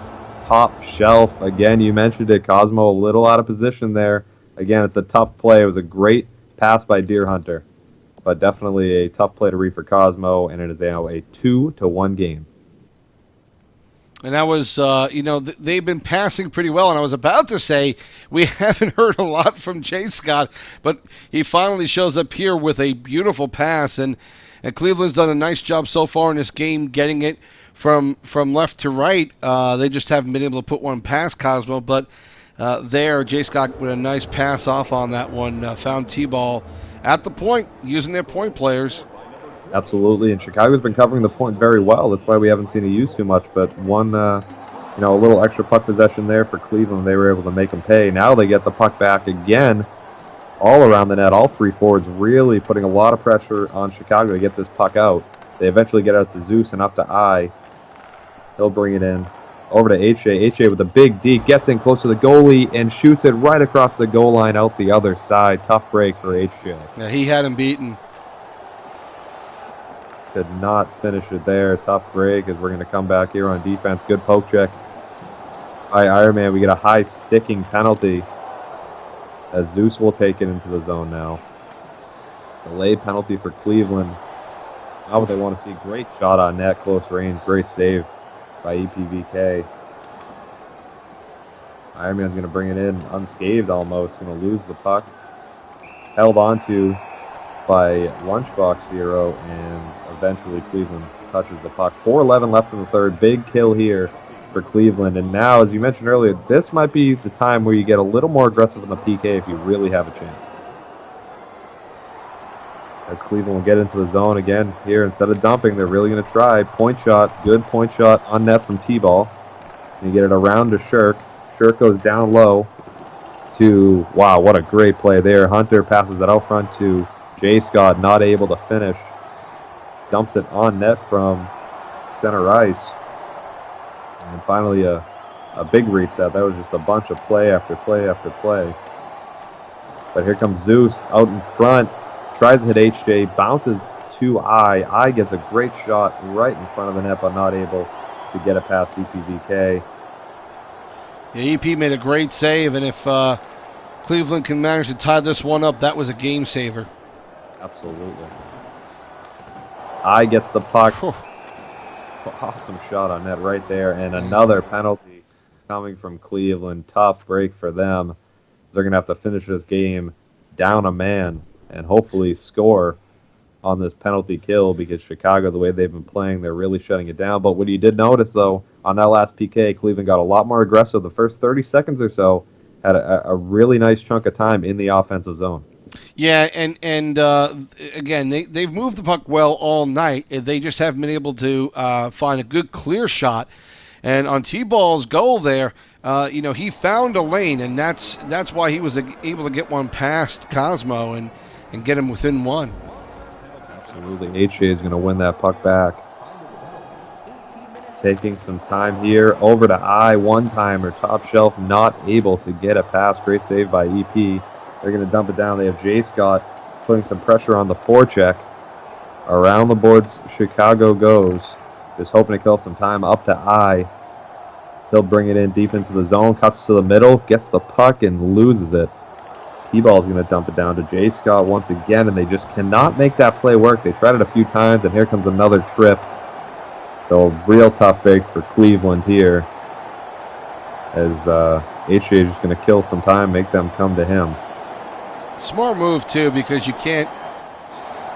top shelf. Again, you mentioned it, Cosmo, a little out of position there. Again, it's a tough play. It was a great pass by Deer Hunter, but definitely a tough play to read for Cosmo, and it is now a 2-1 game. And that was, they've been passing pretty well. And I was about to say we haven't heard a lot from Jay Scott, but he finally shows up here with a beautiful pass. And Cleveland's done a nice job so far in this game getting it from left to right. They just haven't been able to put one past Cosmo. But there, Jay Scott with a nice pass off on that one. Found T-ball at the point using their point players. Absolutely, and Chicago's been covering the point very well. That's why we haven't seen it used too much. But one, a little extra puck possession there for Cleveland. They were able to make them pay. Now they get the puck back again, all around the net. All three forwards really putting a lot of pressure on Chicago to get this puck out. They eventually get out to Zeus and up to I. He'll bring it in over to HJ. HJ with a big D gets in close to the goalie and shoots it right across the goal line out the other side. Tough break for HJ. Yeah, he had him beaten. Could not finish it there. Tough break as we're going to come back here on defense. Good poke check by Ironman. We get a high sticking penalty as Zeus will take it into the zone now. Delayed penalty for Cleveland. Now what they want to see. Great shot on net, close range. Great save by EPVK. Ironman's going to bring it in unscathed almost. Going to lose the puck. Held onto by Lunchbox Zero, and eventually Cleveland touches the puck. 4:11 left in the third. Big kill here for Cleveland. And now, as you mentioned earlier, this might be the time where you get a little more aggressive in the PK if you really have a chance. As Cleveland will get into the zone again here, instead of dumping, they're really going to try. Point shot, good point shot on net from T-ball. You get it around to Shirk. Shirk goes down low to, wow, what a great play there. Hunter passes it out front to Jay Scott, not able to finish. Dumps it on net from center ice. And finally a big reset. That was just a bunch of play after play after play. But here comes Zeus out in front. Tries to hit HJ. Bounces to I. I gets a great shot right in front of the net, but not able to get it past EPVK. Yeah, EP made a great save, and if Cleveland can manage to tie this one up, that was a game saver. Absolutely. I gets the puck. Awesome shot on net right there. And another penalty coming from Cleveland. Tough break for them. They're going to have to finish this game down a man and hopefully score on this penalty kill, because Chicago, the way they've been playing, they're really shutting it down. But what you did notice, though, on that last PK, Cleveland got a lot more aggressive. The first 30 seconds or so had a really nice chunk of time in the offensive zone. Yeah, and again, they've moved the puck well all night. They just haven't been able to find a good clear shot. And on T-Ball's goal there, he found a lane, and that's why he was able to get one past Cosmo and get him within one. Absolutely. HJ is going to win that puck back. Taking some time here. Over to I, one-timer, top shelf, not able to get a pass. Great save by EP. They're going to dump it down. They have Jay Scott putting some pressure on the forecheck. Around the boards, Chicago goes. Just hoping to kill some time. Up to I. He'll bring it in deep into the zone. Cuts to the middle. Gets the puck and loses it. T-Ball's going to dump it down to Jay Scott once again, and they just cannot make that play work. They tried it a few times, and here comes another trip. So real tough break for Cleveland here, as HJ is just going to kill some time, make them come to him. Smart move, too, because you can't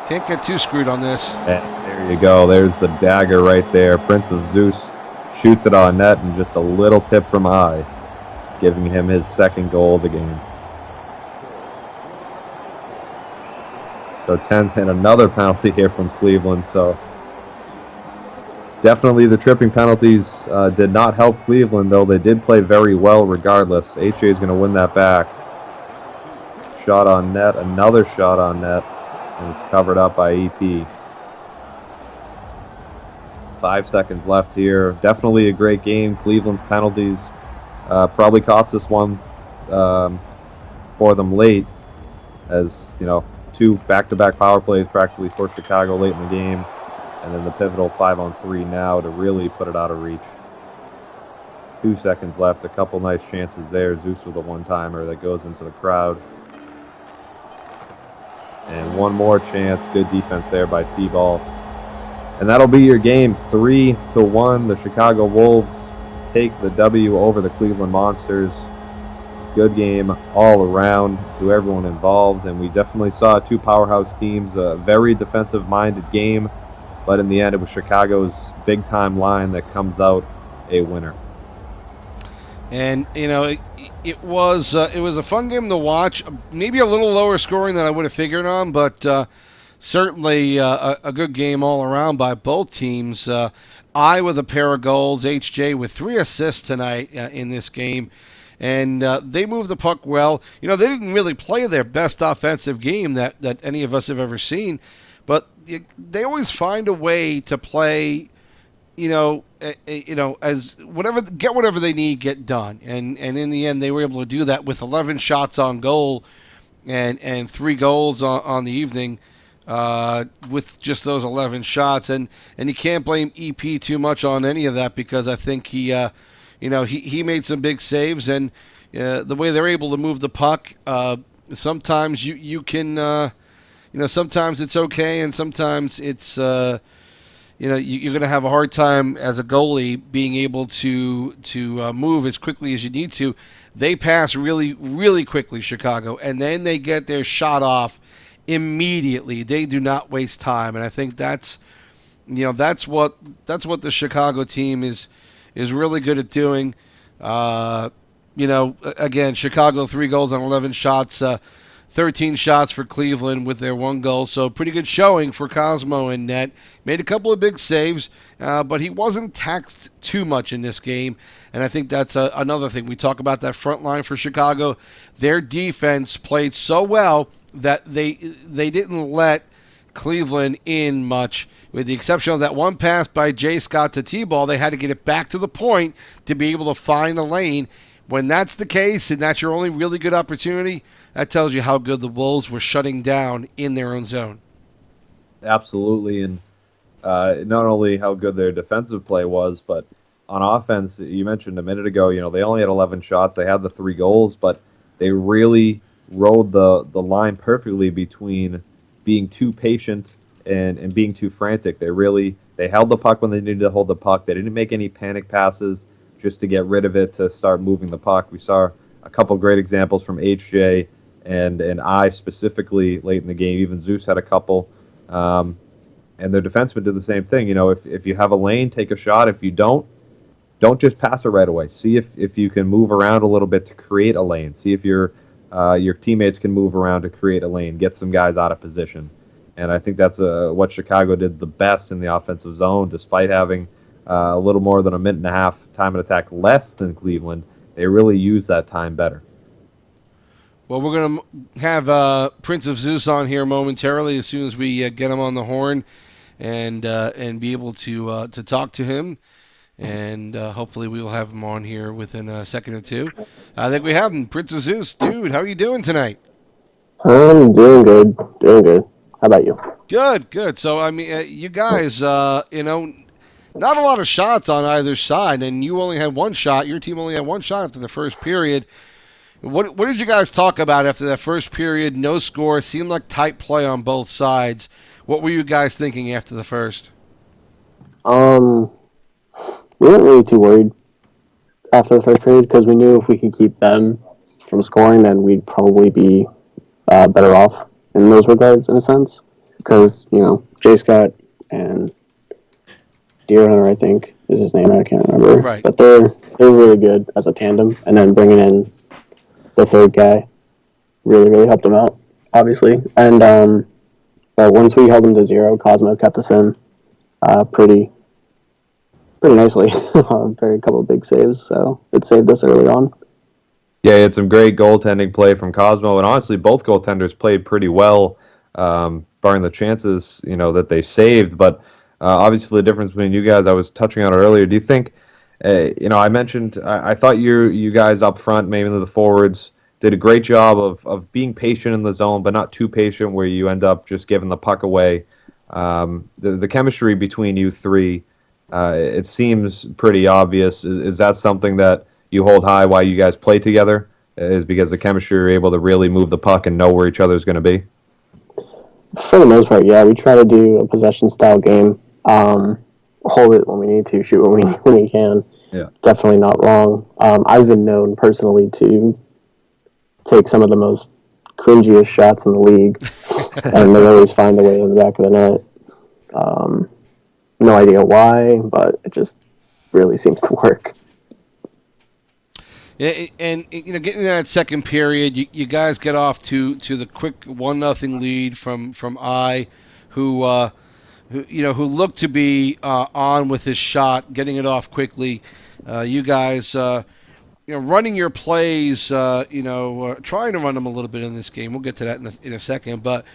get too screwed on this. And there you go. There's the dagger right there. Prince of Zeus shoots it on net, and just a little tip from I, giving him his second goal of the game. So 10th and another penalty here from Cleveland. So definitely the tripping penalties did not help Cleveland, though they did play very well regardless. HJ is going to win that back. Shot on net, another shot on net, and it's covered up by EP. 5 seconds left here. Definitely a great game. Cleveland's penalties probably cost this one for them late, as two back-to-back power plays practically for Chicago late in the game, and then the pivotal 5-on-3 now to really put it out of reach. 2 seconds left. A couple nice chances there. Zeus with a one-timer that goes into the crowd. And one more chance. Good defense there by T-Ball. And that'll be your game, 3-1. The Chicago Wolves take the W over the Cleveland Monsters. Good game all around to everyone involved, and we definitely saw two powerhouse teams, a very defensive-minded game, but in the end it was Chicago's big-time line that comes out a winner. And, you know, it was a fun game to watch, maybe a little lower scoring than I would have figured on, but certainly a good game all around by both teams. I with a pair of goals, HJ with 3 assists tonight in this game. And they moved the puck well. You know, they didn't really play their best offensive game that any of us have ever seen, but they always find a way to play, as whatever they need get done. And in the end, they were able to do that with 11 shots on goal and 3 goals on the evening with just those 11 shots. And you can't blame EP too much on any of that because I think he made some big saves, and the way they're able to move the puck, sometimes you can, sometimes it's okay, and sometimes it's, you're going to have a hard time as a goalie being able to move as quickly as you need to. They pass really, really quickly, Chicago, and then they get their shot off immediately. They do not waste time, and I think that's what the Chicago team is really good at doing. Again, Chicago 3 goals on 11 shots, 13 shots for Cleveland with their 1 goal. So pretty good showing for Cosmo in net. Made a couple of big saves, but he wasn't taxed too much in this game. And I think that's another thing. We talk about that front line for Chicago. Their defense played so well that they didn't let Cleveland in much. With the exception of that one pass by J. Scott to T-Ball, they had to get it back to the point to be able to find a lane. When that's the case and that's your only really good opportunity, that tells you how good the Wolves were shutting down in their own zone. Absolutely, and not only how good their defensive play was, but on offense, you mentioned a minute ago, they only had 11 shots. They had the 3 goals, but they really rode the line perfectly between being too patient and being too frantic. They held the puck when they needed to hold the puck. They didn't make any panic passes just to get rid of it, to start moving the puck. We saw a couple great examples from HJ and I specifically late in the game. Even Zeus had a couple. And their defensemen did the same thing. If you have a lane, take a shot. If you don't just pass it right away. See if you can move around a little bit to create a lane. See if your teammates can move around to create a lane, get some guys out of position. And I think that's what Chicago did the best in the offensive zone, despite having a little more than a minute and a half time of attack less than Cleveland. They really used that time better. Well, we're going to have Prince of Zeus on here momentarily as soon as we get him on the horn and be able to talk to him. And hopefully we will have him on here within a second or two. I think we have him. Prince of Zeus, dude, how are you doing tonight? I'm doing good. How about you? Good. So, I mean, you guys, not a lot of shots on either side, and you only had 1 shot. Your team only had 1 shot after the first period. What did you guys talk about after that first period? No score. Seemed like tight play on both sides. What were you guys thinking after the first? We weren't really too worried after the first period because we knew if we could keep them from scoring, then we'd probably be better off in those regards, in a sense. Because, J. Scott and Deer Hunter, I think, is his name. I can't remember. Right. But they're really good as a tandem. And then bringing in the third guy really, really helped them out, obviously. And but once we held them to 0, Cosmo kept us in pretty nicely. A couple of big saves, so it saved us early on. Yeah, he had some great goaltending play from Cosmo, and honestly, both goaltenders played pretty well, barring the chances, that they saved. But obviously, the difference between you guys, I was touching on it earlier. Do you think, I mentioned, I thought you guys up front, maybe the forwards, did a great job of being patient in the zone, but not too patient where you end up just giving the puck away. The chemistry between you three It seems pretty obvious. Is that something that you hold high while you guys play together? Is because the chemistry you're able to really move the puck and know where each other is going to be? For the most part, yeah. We try to do a possession-style game. Hold it when we need to, shoot when we can. Yeah. Definitely not wrong. I've been known personally to take some of the most cringiest shots in the league, and they always find a way in the back of the net. No idea why, but it just really seems to work. Yeah, and getting in that second period, you guys get off to the quick 1-0 lead from who looked to be on with his shot, getting it off quickly. You guys, running your plays, trying to run them a little bit in this game. We'll get to that in a second, but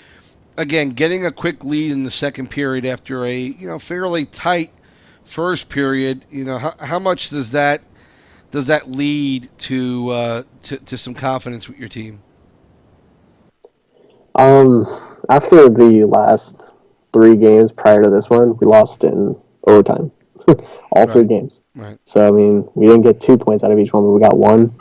again, getting a quick lead in the second period after a fairly tight first period. How much does that lead to some confidence with your team? After the last 3 games prior to this one, we lost in overtime. All 3 games. Right. So, we didn't get 2 points out of each one, but we got 1.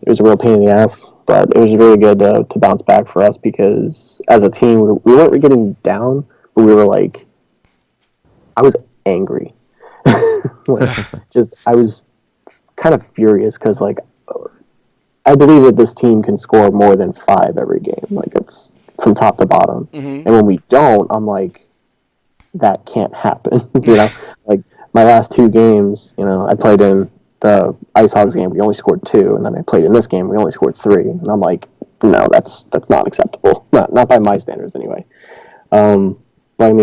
It was a real pain in the ass, but it was really good to bounce back for us because as a team, we weren't getting down, but we were I was angry. I was kind of furious because, I believe that this team can score more than 5 every game. It's from top to bottom. Mm-hmm. And when we don't, I'm that can't happen. My last 2 games, I played in the Ice Hogs game, we only scored 2, and then I played in this game, we only scored 3. And I'm no, that's not acceptable. Not by my standards, anyway. But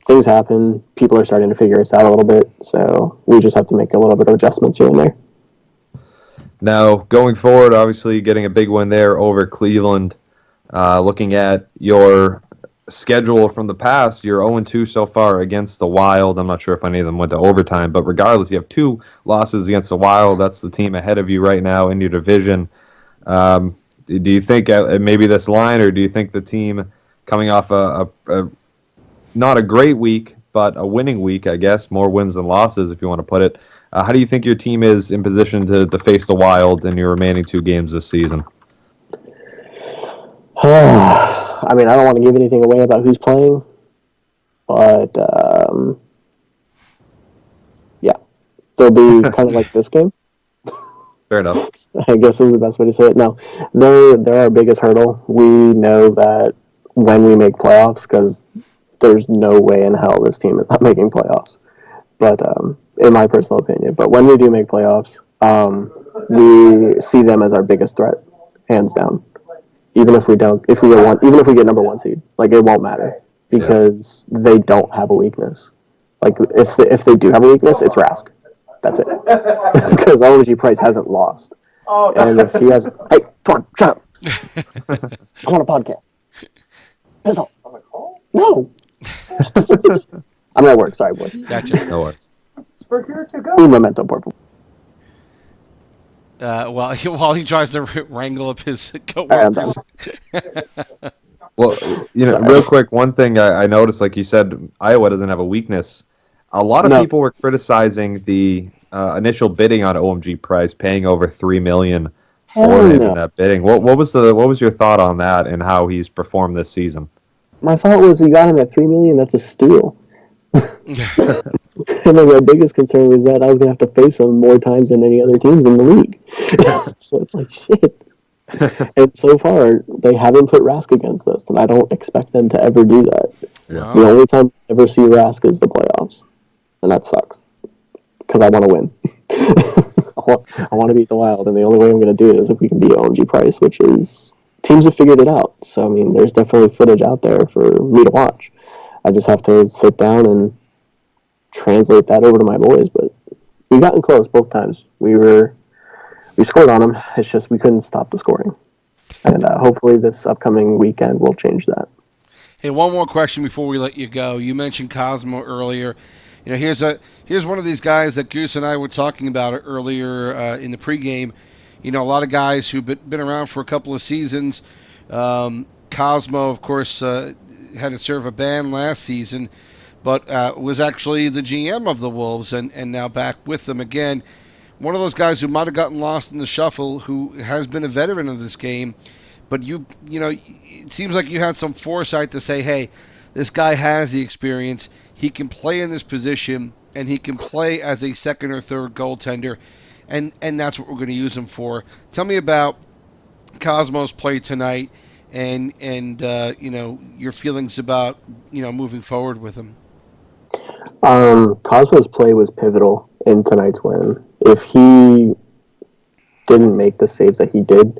things happen. People are starting to figure us out a little bit, so we just have to make a little bit of adjustments here and there. Now, going forward, obviously getting a big win there over Cleveland. Looking at your schedule from the past, you're 0-2 so far against the Wild. I'm not sure if any of them went to overtime, but regardless, you have 2 losses against the Wild. That's the team ahead of you right now in your division. Do you think maybe this line, or do you think the team coming off a not a great week, but a winning week, I guess, more wins than losses, if you want to put it, how do you think your team is in position to face the Wild in your remaining 2 games this season? I don't want to give anything away about who's playing, but yeah, they'll be kind of like this game. Fair enough. I guess is the best way to say it. No, they're our biggest hurdle. We know that when we make playoffs, because there's no way in hell this team is not making playoffs. But in my personal opinion, but when we do make playoffs, we see them as our biggest threat, hands down. Even if we don't, even if we get number 1 seed, it won't matter because they don't have a weakness. If they do have a weakness, it's Rask. That's it. Because OG Price hasn't lost. Oh, and if he has, hey, come on, shut up. I want a podcast. Piss off. No. I'm at work. Sorry, boys. Gotcha. No worries. For here to go. Un momento, por favor. While he tries to wrangle up his coworkers. Well, real quick, one thing I noticed, like you said, Iowa doesn't have a weakness. A lot of people were criticizing the initial bidding on OMG Price, paying over $3 million for him in that bidding. What was your thought on that and how he's performed this season? My thought was you got him at $3 million. That's a steal. And then my biggest concern was that I was going to have to face him more times than any other teams in the league. So it's shit. And so far, they haven't put Rask against us, and I don't expect them to ever do that. Yeah. The only time I ever see Rask is the playoffs, and that sucks because I want to win. I want to beat the Wild, and the only way I'm going to do it is if we can beat OMG Price, which is teams have figured it out. So there's definitely footage out there for me to watch. I just have to sit down and translate that over to my boys, but we've gotten close both times. We scored on them. It's just we couldn't stop the scoring. And hopefully this upcoming weekend will change that. Hey, one more question before we let you go. You mentioned Cosmo earlier. Here's one of these guys that Goose and I were talking about earlier in the pregame. A lot of guys who've been around for a couple of seasons. Cosmo, of course, had to serve a ban last season. but was actually the GM of the Wolves and now back with them again. One of those guys who might have gotten lost in the shuffle, who has been a veteran of this game, but you know, it seems like you had some foresight to say, hey, this guy has the experience. He can play in this position, and he can play as a second or third goaltender, and that's what we're going to use him for. Tell me about Cosmo's play tonight, and you know, your feelings about, you know, moving forward with him. Cosmo's play was pivotal in tonight's win. If he didn't make the saves that he did,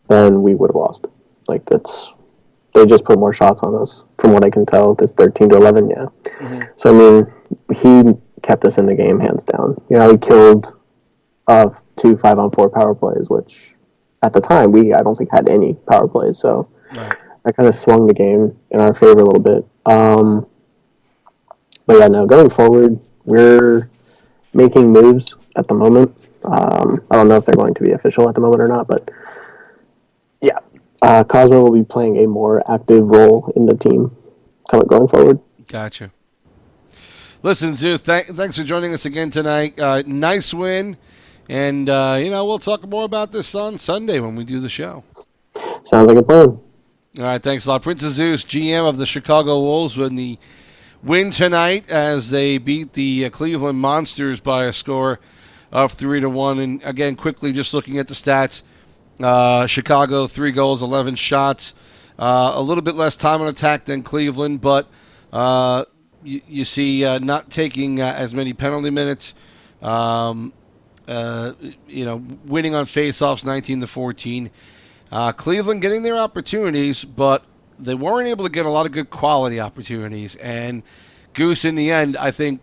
then we would have lost. Like, they just put more shots on us, from what I can tell. It's 13-11, yeah. Mm-hmm. So, I mean, he kept us in the game, hands down. You know, he killed 2 5-on-4 power plays, which at the time, I don't think had any power plays. So, right. That kind of swung the game in our favor a little bit. But yeah, no, going forward, we're making moves at the moment. I don't know if they're going to be official at the moment or not, but yeah, Cosmo will be playing a more active role in the team going forward. Gotcha. Listen, Zeus, thanks for joining us again tonight. Nice win, and you know, we'll talk more about this on Sunday when we do the show. Sounds like a plan. All right, thanks a lot. Prince of Zeus, GM of the Chicago Wolves, with the win tonight as they beat the Cleveland Monsters by a score of 3-1. And again, quickly, just looking at the stats, Chicago 3 goals, 11 shots, a little bit less time on attack than Cleveland, but you see not taking as many penalty minutes. You know, winning on faceoffs 19-14. Cleveland getting their opportunities, but they weren't able to get a lot of good quality opportunities. And Goose, in the end, I think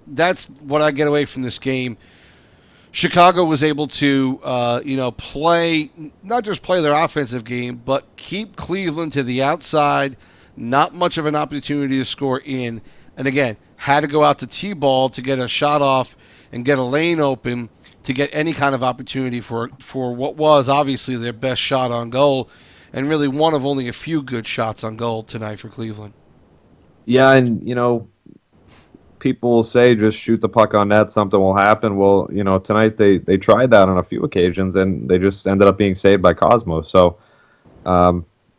that's what I get away from this game. Chicago was able to, you know, not just play their offensive game, but keep Cleveland to the outside. Not much of an opportunity to score in. And again, had to go out to T-ball to get a shot off and get a lane open to get any kind of opportunity for what was obviously their best shot on goal, and really one of only a few good shots on goal tonight for Cleveland. Yeah, and, you know, people will say just shoot the puck on net, something will happen. Well, you know, tonight they tried that on a few occasions, and they just ended up being saved by Cosmo. So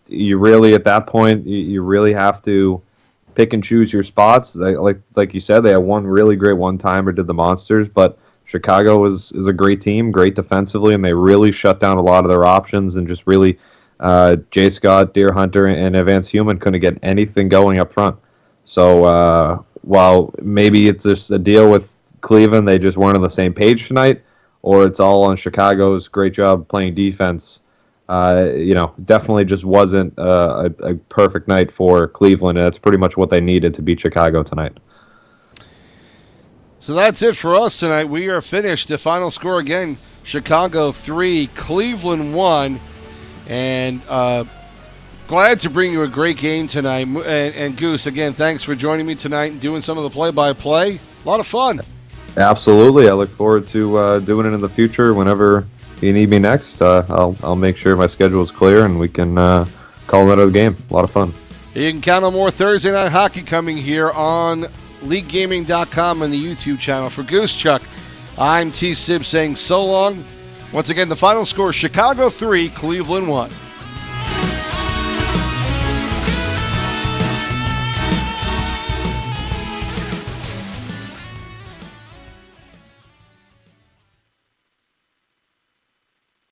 you really, at that point, you really have to pick and choose your spots. Like you said, they had one really great one-timer, did the Monsters, but Chicago is a great team, great defensively, and they really shut down a lot of their options and just really Jay Scott, Deer Hunter, and Advanced Human couldn't get anything going up front. So while maybe it's just a deal with Cleveland, they just weren't on the same page tonight, or it's all on Chicago's great job playing defense. You know, definitely just wasn't a perfect night for Cleveland, and that's pretty much what they needed to beat Chicago tonight. So that's it for us tonight. We are finished. The final score again, Chicago 3, Cleveland 1. And glad to bring you a great game tonight. And Goose, again, thanks for joining me tonight and doing some of the play-by-play. A lot of fun. Absolutely. I look forward to doing it in the future. Whenever you need me next, I'll make sure my schedule is clear and we can call another game. A lot of fun. You can count on more Thursday Night Hockey coming here on LeagueGaming.com and the YouTube channel. For Goosechuk, I'm TSibs saying so long. Once again, the final score, Chicago 3, Cleveland 1.